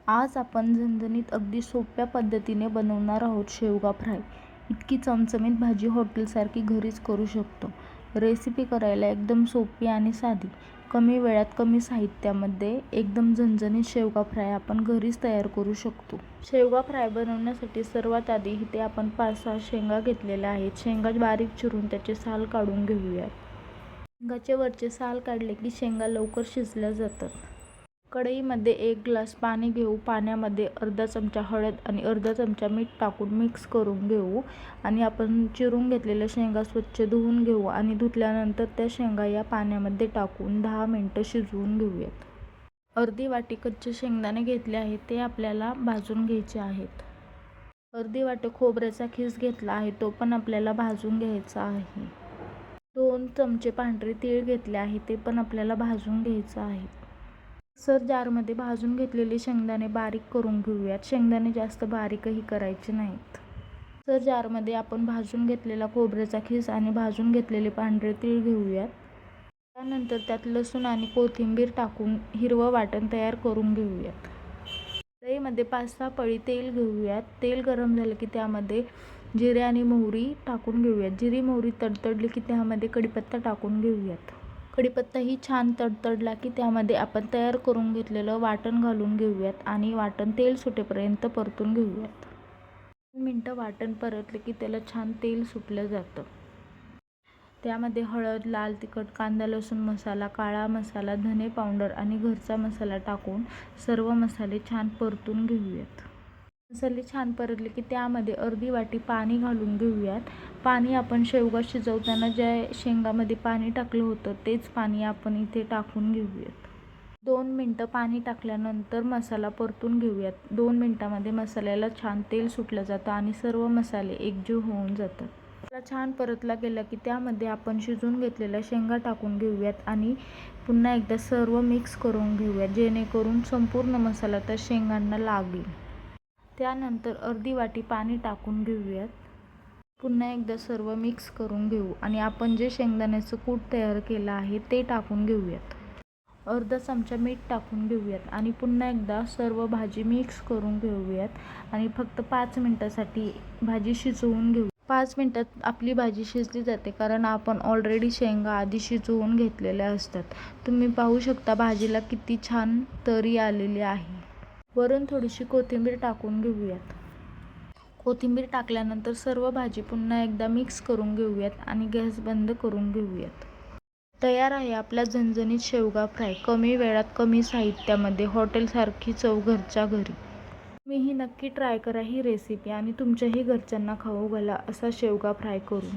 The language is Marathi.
आज आपण झणझणीत अगदी सोप्या पद्धतीने बनवणार आहोत शेवगा फ्राय. इतकी चमचमीत भाजी हॉटेलसारखी घरीच करू शकतो. रेसिपी करायला एकदम सोपी आणि साधी. कमी वेळात कमी साहित्यामध्ये एकदम झणझणीत शेवगा फ्राय आपण घरीच तयार करू शकतो. शेवगा फ्राय बनवण्यासाठी सर्वात आधी इथे आपण 5-6 शेंगा घेतलेल्या आहेत. शेंगा बारीक चिरून त्याचे साल काढून घेऊयात. शेंगाचे वरचे साल काढले की शेंगा लवकर शिजल्या जातात. कढईमध्ये 1 ग्लास पाणी घेऊ. पाण्यामध्ये अर्धा चमचा हळद आणि अर्धा चमचा मीठ टाकून मिक्स करून घेऊ आणि आपण चिरून घेतलेल्या शेंगा स्वच्छ धुवून घेऊ आणि धुतल्यानंतर त्या शेंगा या पाण्यामध्ये टाकून 10 मिनिटं शिजवून घेऊयात. अर्धी वाटी कच्चे शेंगदाणे घेतले आहेत, ते आपल्याला भाजून घ्यायचे आहेत. अर्धी वाटी खोबऱ्याचा खीस घेतला आहे, तो पण आपल्याला भाजून घ्यायचा आहे. 2 चमचे पांढरे तीळ घेतले आहे, ते पण आपल्याला भाजून घ्यायचं आहे. मिक्सर जारमध्ये भाजून घेतलेले शेंगदाणे बारीक करून घेऊयात. शेंगदाणे जास्त बारीकही करायचे नाहीत. मिक्सर जारमध्ये आपण भाजून घेतलेला खोबऱ्याचा खीस आणि भाजून घेतलेले पांढरे तीळ घेऊयात. त्यानंतर त्यात लसूण आणि कोथिंबीर टाकून हिरवं वाटण तयार करून घेऊयात. कढईमध्ये 5-6 पळी तेल घेऊयात. तेल गरम झालं की त्यामध्ये जिरे आणि मोहरी टाकून घेऊयात. जिरी मोहरी तडतडली की त्यामध्ये कढीपत्ता टाकून घेऊयात. कढीपत्ताही छान तडतडला की त्यामध्ये आपण तयार करून घेतलेलं वाटण घालून घेऊयात आणि वाटण तेल सुटेपर्यंत परतून घेऊयात. 2 मिनटं वाटण परतले की त्याला छान तेल सुटलं जातं. त्यामध्ये हळद, लाल तिखट, कांदा लसूण मसाला, काळा मसाला, धने पावडर आणि घरचा मसाला टाकून सर्व मसाले छान परतून घेऊयात. मसाले छान परतले की त्यामध्ये अर्धी वाटी पाणी घालून घेऊयात. पाणी आपण शेवगा शिजवताना ज्या शेंगामध्ये पाणी टाकलं होतं तेच पाणी आपण इथे टाकून घेऊयात. 2 मिनटं पाणी टाकल्यानंतर मसाला परतून घेऊयात. 2 मिनटामध्ये मसाल्याला छान तेल सुटलं जातं आणि सर्व मसाले एकजीव होऊन जातात. मसाला छान परतला गेला की त्यामध्ये आपण शिजवून घेतलेल्या शेंगा टाकून घेऊयात आणि पुन्हा एकदा सर्व मिक्स करून घेऊयात, जेणेकरून संपूर्ण मसाला त्या शेंगांना लागेल. त्यानंतर अर्धी वाटी पाणी टाकून घेऊयात. पुन्हा एकदा सर्व मिक्स करून घेऊ आणि आपण जे शेंगदाण्याचं कूट तयार केलं आहे ते टाकून घेऊयात. अर्धा चमचा मीठ टाकून घेऊयात आणि पुन्हा एकदा सर्व भाजी मिक्स करून घेऊयात आणि फक्त 5 मिनिटासाठी भाजी शिजवून घेऊ. 5 मिनिटात आपली भाजी शिजली जाते, कारण आपण ऑलरेडी शेंगा आधी शिजवून घेतलेल्या असतात. तुम्ही पाहू शकता भाजीला किती छान तरी आलेली आहे. वरून थोडीशी कोथिंबीर टाकून घेऊयात. कोथिंबीर टाकल्यानंतर सर्व भाजी पुन्हा एकदा मिक्स करून घेऊयात आणि गॅस बंद करून घेऊयात. तयार आहे आपला झणझणीत शेवगा फ्राय. कमी वेळात कमी साहित्यामध्ये हॉटेलसारखी चव घरच्या घरी. तुम्हीही नक्की ट्राय करा ही रेसिपी आणि तुमच्याही घरच्यांना खाऊ घाला असा शेवगा फ्राय करून.